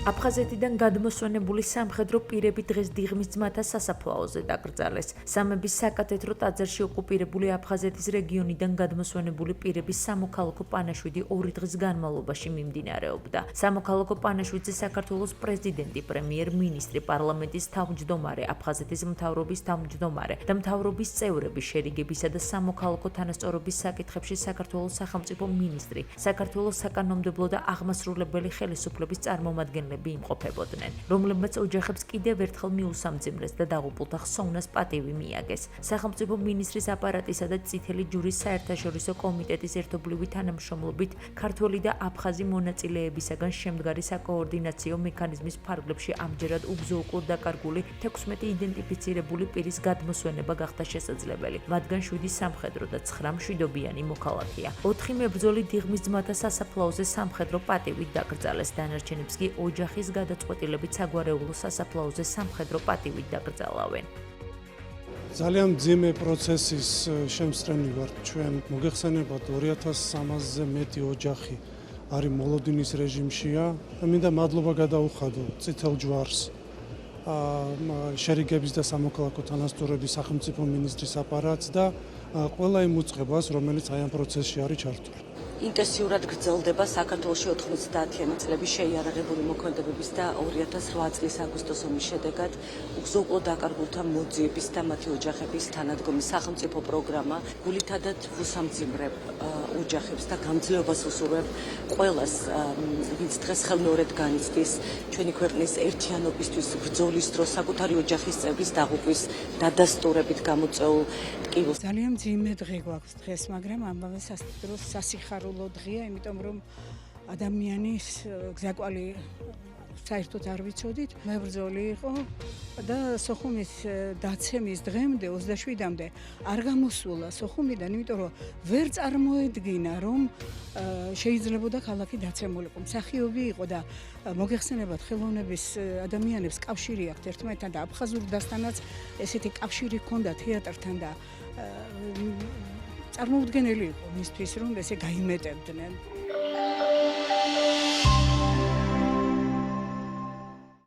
აფხაზეთიდან გადმოსვენებული სამხედრო პირები დღეს დიღმის ძმათა სასაფლაოზე დაკრძალეს. სამების საკათედრო ტაძარში ოკუპირებული აფხაზეთის რეგიონიდან გადმოსვენებული პირების სამოქალაქო პანაშვიდი 2 დღის განმავლობაში მიმდინარეობდა. სამოქალაქო პანაშვიდზე საქართველოს პრეზიდენტი, პრემიერ-მინისტრი, პარლამენტის თავმჯდომარე, აფხაზეთის მთავრობის თავმჯდომარე და მთავრობის წევრები, შერიგებისა და სამოქალაქო თანასწორობის საკითხებში საქართველოს სახელმწიფო მინისტრი, საქართველოს საკანონმდებლო და აღმასრულებელი ხელისუფლების წარმომადგენლები იმყოფებოდნენ, რომლებმაც ოჯახებს კიდევ ერთხელ მიუსამძიმრეს და დაღუპულთა ხსოვნას პატივი მიაგეს. სახელმწიფო მინისტრის აპარატისა და წითელი ჯვრის საერთაშორისო კომიტეტის ერთობლივი თანამშრომლობით ქართველი და აფხაზი მონაწილეებისაგან შემდგარი საკოორდინაციო მექანიზმის ფარგლებში ამჯერად უგზო-უკვლოდ დაკარგული 16 იდენტიფიცირებული პირის გადმოსვენება გახდა შესაძლებელი. მათგან 7 სამხედრო და 9 მშვიდობიანი მოქალაქეა. 4 მებრძოლი დიღმის ძმათა სასაფლაოზე სამხედრო პატივით დაკრძალეს, დანარჩენებს კი ოჯახის გადაწყვეტილებით საგვარეულო სასაფლაოზე სამხედრო პატივით დაკრძალავენ. ძალიან მძიმე პროცესის შემსწრენი ვართ ჩვენ. მოგეხსენებათ 2300-ზე მეტი ოჯახი არის მოლოდინის რეჟიმშია. მინდა მადლობა გადაუხადო წითელ ჯვარს, შერიგების და სამოქალაქო თანასწორობის სახელმწიფო მინისტრის აპარატს და ყველა იმ უწყებას, რომელიც აი ამ პროცესში არის ჩართული. ინტენსიურად გრძელდება საქართველოში 90-იანი წლების შეიარაღებული მოქმედებების და 2008 წლის აგვისტოს ომის შედეგად უგზო-უკვლოდ დაკარგულთა მოძიების და მათი ოჯახების თანადგომის სახელმწიფო პროგრამა გულითადად ვუსამძიმრებ ოჯახებს და გამძლეობას უსურვებ ყველას, ვინც დღეს ხელმეორედ განიცდის ჩვენი ქვეყნის ერთიანობისთვის ბრძოლის დროს საკუთარი ოჯახის წევრის დაღუპვის დადასტურებით გამოწეულ ტკივილს. ძალიან მძიმე დღე გვაქვს დღეს, მაგრამ ამავე დროს სასიხარულო დღეა, იმიტომ რომ ადამიანის გზაკვალი საერთოდ არ ვიცოდით, მებრძოლი იყო და სოხუმის დაცემის დღემდე 27-მდე არ გამოსულა სოხუმიდან, იმიტომ რომ ვერ წარმოედგინა, რომ შეიძლებოდა ქალაქი დაცემულიყო. მსახიობი იყო და მოგეხსენებათ, ხელოვნების ადამიანებს კავშირი აქვთ ერთმანეთთან და აფხაზურ დასთანაც ესეთი კავშირი ჰქონდა თეატრთან და წარმოუდგენელი იყო მისთვის, რომ ესე გაიმეტებდნენ.